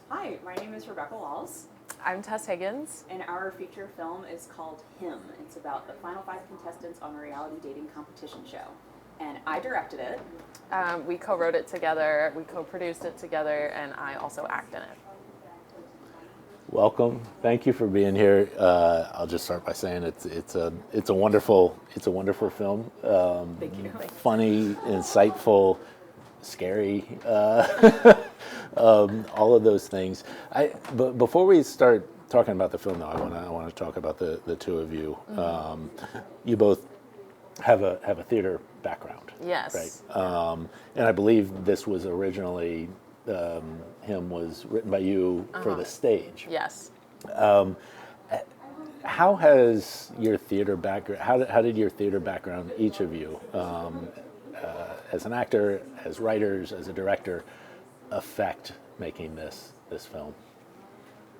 Hi, my name is Rebecca Wahls, I'm Tess Higgins. and our feature film is called Him. It's about the final 5 contestants on a reality dating competition show. And I directed it. We co-wrote it together, we co-produced it together, and I also act in it. Welcome. Thank you for being here. I'll just start by saying it's a wonderful film. Thank you. Funny, insightful, scary, all of those things. But before we start talking about the film, though, I want to talk about the two of you. You both have a theater background. Yes. Right. And I believe this was originally Him was written by you for the stage. Yes. How has your theater background? How did your theater background, each of you, as an actor, as writers, as a director, affect making this film?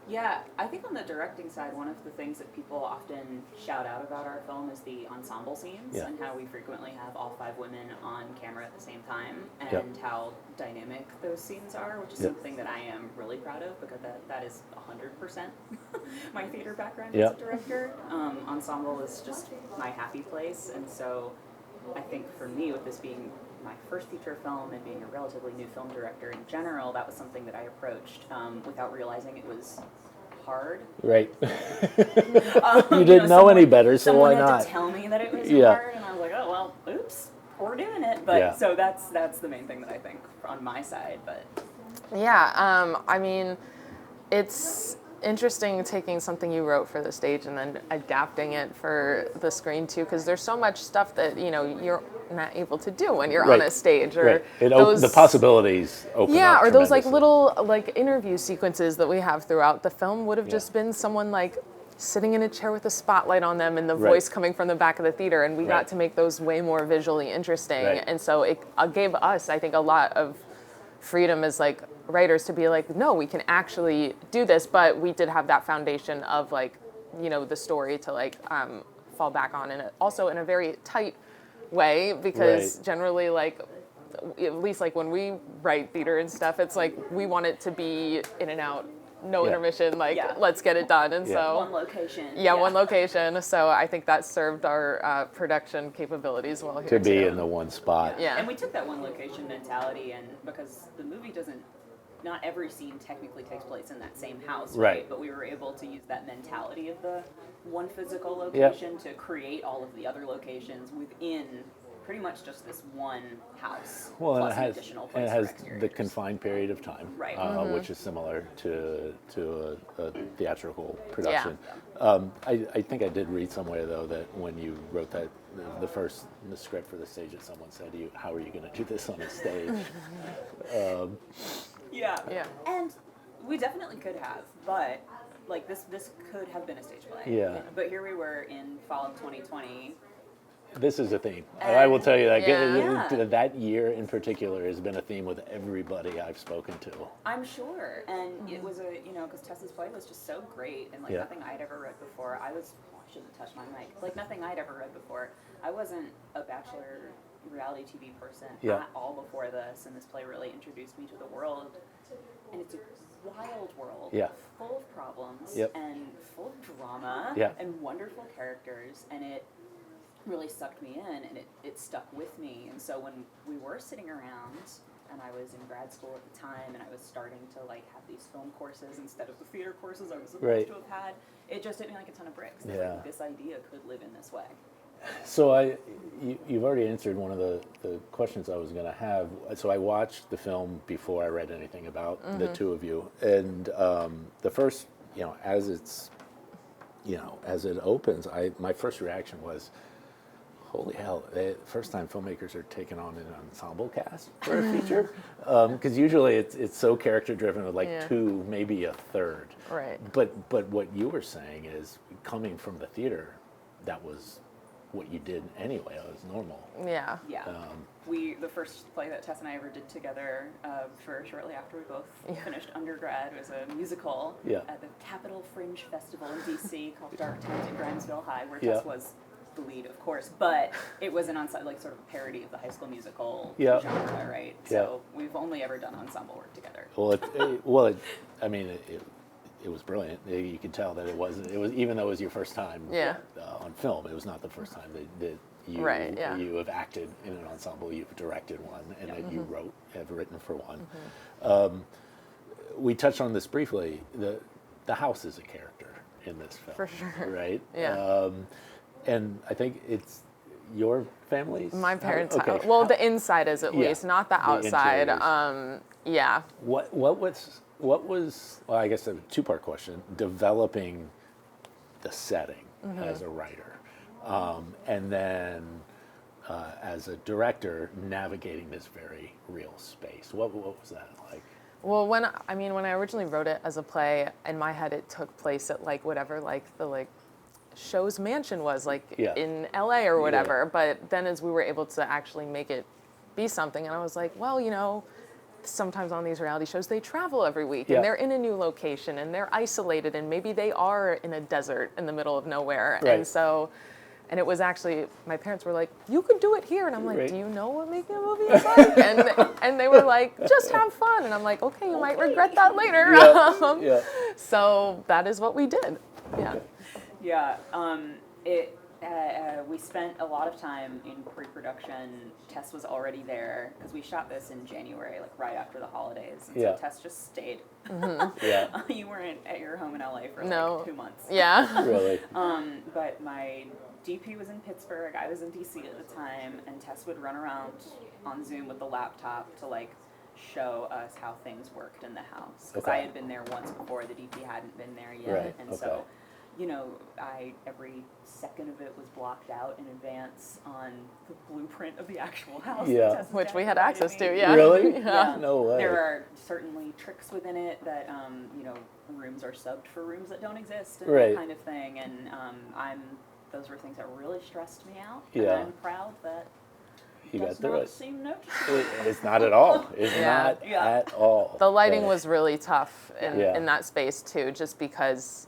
Yeah, I think on the directing side, one of the things that people often shout out about our film is the ensemble scenes and how we frequently have all 5 women on camera at the same time and how dynamic those scenes are, which is something that I am really proud of because that is 100% my theater background as a director. Ensemble is just my happy place, and so I think for me, with this being my first feature film and being a relatively new film director in general, that was something that I approached without realizing it was hard. Right. You didn't know any better, so why not? Someone had to tell me that it was hard, and I was like, oh, well, oops, we're doing it. But so that's the main thing that I think on my side. But Yeah, I mean, it's interesting taking something you wrote for the stage and then adapting it for the screen too, because there's so much stuff that you're not able to do when you're on a stage, or the possibilities open up or those like tremendously. little like interview sequences that we have throughout the film would have just been someone like sitting in a chair with a spotlight on them and the voice coming from the back of the theater, and we got to make those way more visually interesting, and so it gave us, I think, a lot of freedom as like writers to be like, no, we can actually do this, but we did have that foundation of like, the story to like fall back on, and also in a very tight way, because generally, like, at least like when we write theater and stuff, it's like we want it to be in and out, no intermission, like let's get it done, and so one location. One location. So I think that served our production capabilities well here to be too. in the one spot. Yeah. And we took that one location mentality, and because the movie doesn't, not every scene technically takes place in that same house, right? But we were able to use that mentality of the one physical location to create all of the other locations within pretty much just this one house. Well, plus and it additional has place for the exteriors. confined period of time, which is similar to a theatrical production. I think I did read somewhere though that when you wrote that the script for the stage, that someone said to you, "How are you going to do this on a stage?" Yeah. And we definitely could have, but like this could have been a stage play. Yeah. But here we were in fall of 2020. This is a theme. I will tell you that that year in particular has been a theme with everybody I've spoken to. I'm sure, and it was because Tess's play was just so great, and like nothing I'd ever read before. I shouldn't touch my mic. Like nothing I'd ever read before. I wasn't a Bachelor reality TV person at all before this, and this play really introduced me to the world. And it's a wild world, full of problems and full of drama and wonderful characters, and it really sucked me in, and it stuck with me. And so when we were sitting around, and I was in grad school at the time, and I was starting to like have these film courses instead of the theater courses I was supposed to have had, it just hit me like a ton of bricks. Like, this idea could live in this way. So you've already answered one of the questions I was going to have. So I watched the film before I read anything about the two of you, and the first, as it's, as it opens, my first reaction was, holy hell, first time filmmakers are taking on an ensemble cast for a feature, because usually it's so character driven with like 2, maybe a third. Right. But what you were saying is, coming from the theater, that was what you did anyway. It was normal. Yeah. The first play that Tess and I ever did together, for shortly after we both finished undergrad, was a musical at the Capitol Fringe Festival in DC called Dark Times at Grimesville High, where Tess was the lead, of course, but it was an ensemble, like sort of a parody of the High School Musical Yeah. genre, right? So we've only ever done ensemble work together. I mean, it was brilliant. You could tell that it was even though it was your first time on film. It was not the first time that you have acted in an ensemble. You've directed one, and that you have written for one. We touched on this briefly. The house is a character in this film, For sure. right? Yeah. And I think it's your family's. My parents' Okay. house. Well, the inside is at Yeah, least, not the the outside. interiors. Yeah. What was well, I guess a two-part question, developing the setting as a writer, and then as a director navigating this very real space. What was that like? Well, when I originally wrote it as a play, in my head it took place at whatever the show's mansion was in LA or whatever. But then as we were able to actually make it be something, and I was like, well, sometimes on these reality shows they travel every week and they're in a new location and they're isolated and maybe they are in a desert in the middle of nowhere. Right. And it was actually, my parents were like, you could do it here. And I'm like, do you know what making a movie is like? and they were like, just have fun. And I'm like, okay, you might regret that later. So that is what we did. Yeah. Yeah. We spent a lot of time in pre-production. Tess was already there because we shot this in January, right after the holidays. And so Tess just stayed. You weren't at your home in LA for 2 months. Yeah. Really? But my DP was in Pittsburgh, I was in DC at the time, and Tess would run around on Zoom with the laptop to show us how things worked in the house. Because I had been there once before, the DP hadn't been there yet. So, every second of it was blocked out in advance on the blueprint of the actual house. Yeah. Which we had access to, Really? Yeah. No way. There are certainly tricks within it that, rooms are subbed for rooms that don't exist and that kind of thing. And those were things that really stressed me out. And I'm proud that you got does through not it. seem noticeable. It's not at all. It's not at all. The lighting was really tough in that space too, just because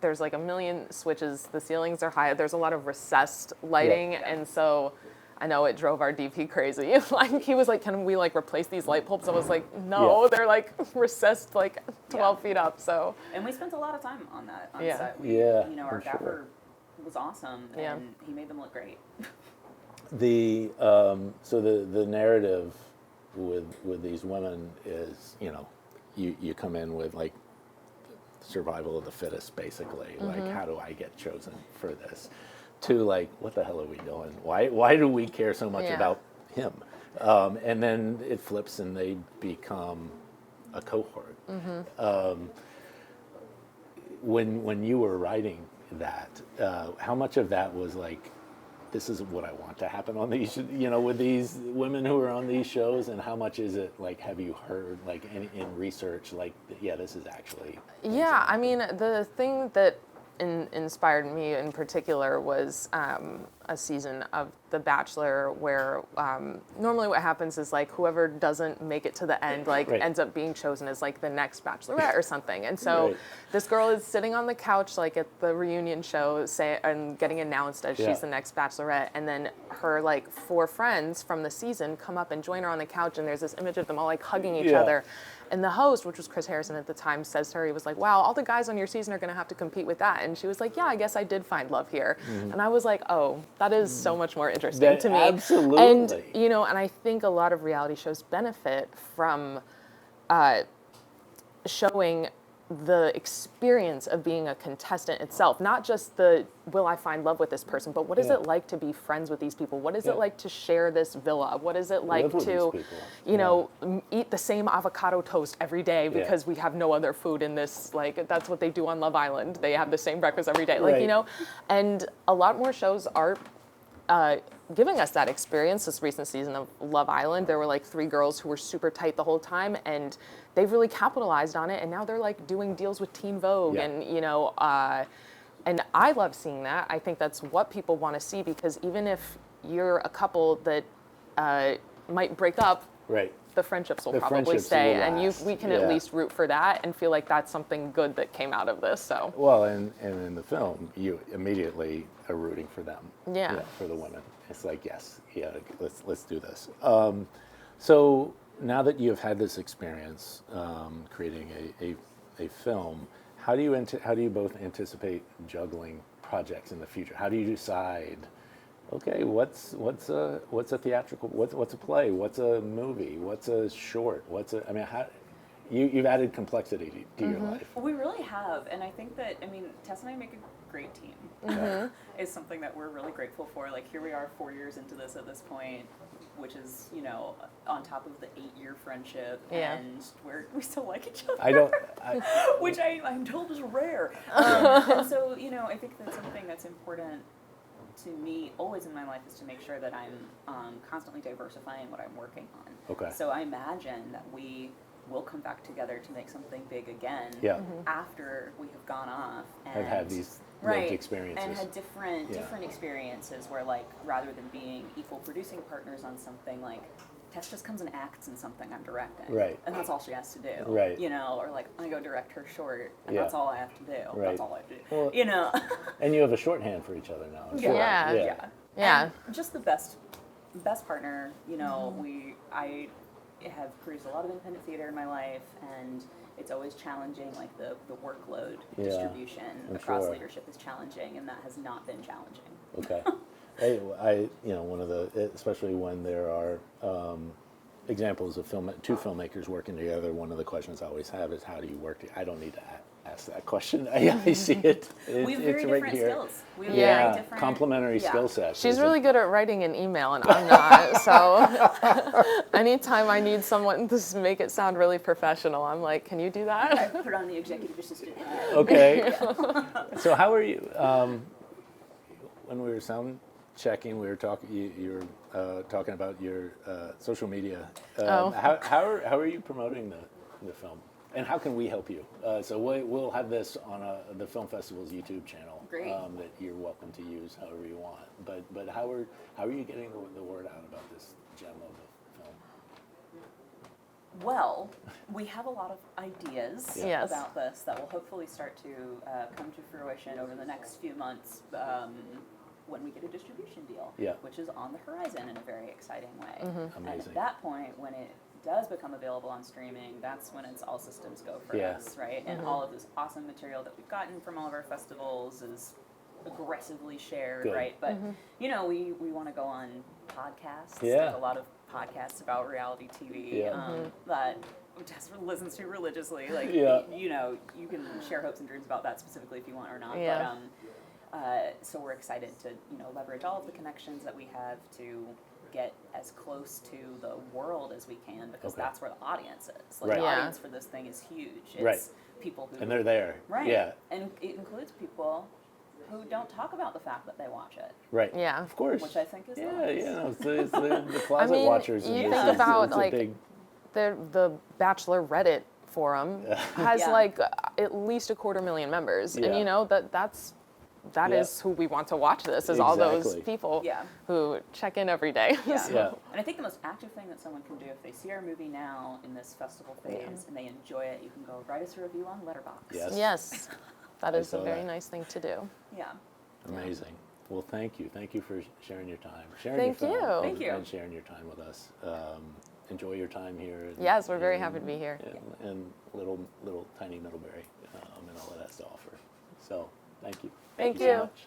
there's a million switches, the ceilings are high, there's a lot of recessed lighting, and so I know it drove our DP crazy. He was like, can we replace these light bulbs? I was like, no, they're recessed 12 feet up, so. And we spent a lot of time on that on set. Our gaffer was awesome, and he made them look great. So the narrative with these women is, you come in with survival of the fittest, basically. How do I get chosen for this? To what the hell are we doing? Why do we care so much about him? And then it flips and they become a cohort. When you were writing that, how much of that was this is what I want to happen on these, with these women who are on these shows, and how much is it have you heard in research this is actually Yeah, I mean, the thing that inspired me in particular was a season of The Bachelor where normally what happens is whoever doesn't make it to the end ends up being chosen as the next Bachelorette or something. And so this girl is sitting on the couch at the reunion show and getting announced as she's the next Bachelorette, and then her 4 friends from the season come up and join her on the couch, and there's this image of them all hugging each other. And the host, which was Chris Harrison at the time, says to her, he was like, wow, all the guys on your season are going to have to compete with that. And she was like, yeah, I guess I did find love here. And I was like, oh, that is so much more interesting to me. Absolutely. And, and I think a lot of reality shows benefit from showing the experience of being a contestant itself, not just the will I find love with this person, but what is it like to be friends with these people? What is it like to share this villa? What is it like to, eat the same avocado toast every day because we have no other food in this, that's what they do on Love Island. They have the same breakfast every day, and a lot more shows are giving us that experience. This recent season of Love Island, there were 3 girls who were super tight the whole time, and they've really capitalized on it, and now they're doing deals with Teen Vogue, and and I love seeing that. I think that's what people want to see, because even if you're a couple that might break up Right. the friendships will The probably friendships stay, will and last. we can Yeah. at least root for that and feel like that's something good that came out of this. So Well, and in the film, you immediately are rooting for them. Yeah. For the women. It's like, yes, yeah, let's do this. So now that you have had this experience creating a film, how do you both anticipate juggling projects in the future? How do you decide? Okay, what's a theatrical? What's a play? What's a movie? What's a short? I mean, how you've added complexity to your life. We really have, and I think that, I mean, Tess and I make a great team. Is something that we're really grateful for. Like, here we are 4 years into this at this point, which is, you know, on top of the 8-year friendship, and we still like each other. Which I'm told is rare. And so, you know, I think that's something that's important to me always in my life, is to make sure that I'm constantly diversifying what I'm working on. Okay. So I imagine that we will come back together to make something big again after we have gone off and I've had these lived experiences. And had different experiences where, like, rather than being equal producing partners on something, like, Tess just comes and acts in something I'm directing. Right. And that's all she has to do. Right. You know, or like, I go direct her short, and that's all I have to do. Right. That's all I have to do. Well, you know. And you have a shorthand for each other now. as well. Yeah. And just the best partner. You know, I have produced a lot of independent theater in my life, and it's always challenging. Like the workload distribution across leadership is challenging, and that has not been challenging. Okay. I one of the, especially when there are examples of two filmmakers working together, one of the questions I always have is, how do you work together? I don't need to ask that question. I see it. We have very different skills. We have very different complementary skill sets. She's really good at writing an email, and I'm not. So anytime I need someone to make it sound really professional, I'm like, can you do that? I put on the executive assistant hat. Okay. So how are you? When we were sound checking, we were talking. You were talking about your social media. How are you promoting the film? And how can we help you? So we'll have this on the Film Festival's YouTube channel. Great. That you're welcome to use however you want. But how are you getting the word out about this gem of a film? Well, we have a lot of ideas about this that will hopefully start to come to fruition over the next few months when we get a distribution deal, which is on the horizon in a very exciting way. Amazing. And at that point, when it does become available on streaming, that's when it's all systems go for us, right? And all of this awesome material that we've gotten from all of our festivals is aggressively shared, right? But you know, we want to go on podcasts. There's a lot of podcasts about reality TV that Tess listens to religiously. Like, you know, you can share hopes and dreams about that specifically if you want or not. But so we're excited to, you know, leverage all of the connections that we have to get as close to the world as we can, because that's where the audience is. Like, the audience for this thing is huge. It's people who... And they're there. Right. Yeah. And it includes people who don't talk about the fact that they watch it. Right. Yeah. Of course. Which I think is it's the closet watchers. You think about, like, the Bachelor Reddit forum has like at least 250,000 members. And you know, that is who we want to watch this, is all those people who check in every day. And I think the most active thing that someone can do, if they see our movie now in this festival phase and they enjoy it, you can go write us a review on Letterboxd. Yes. That is a very nice thing to do. Yeah. Amazing. Well, thank you. Thank you for sharing your time. Thank you. Thank you. And sharing your time with us. Enjoy your time here. Yes, we're very happy to be here. And little tiny Middlebury and all that has to offer. So, thank you. Thank you. So much.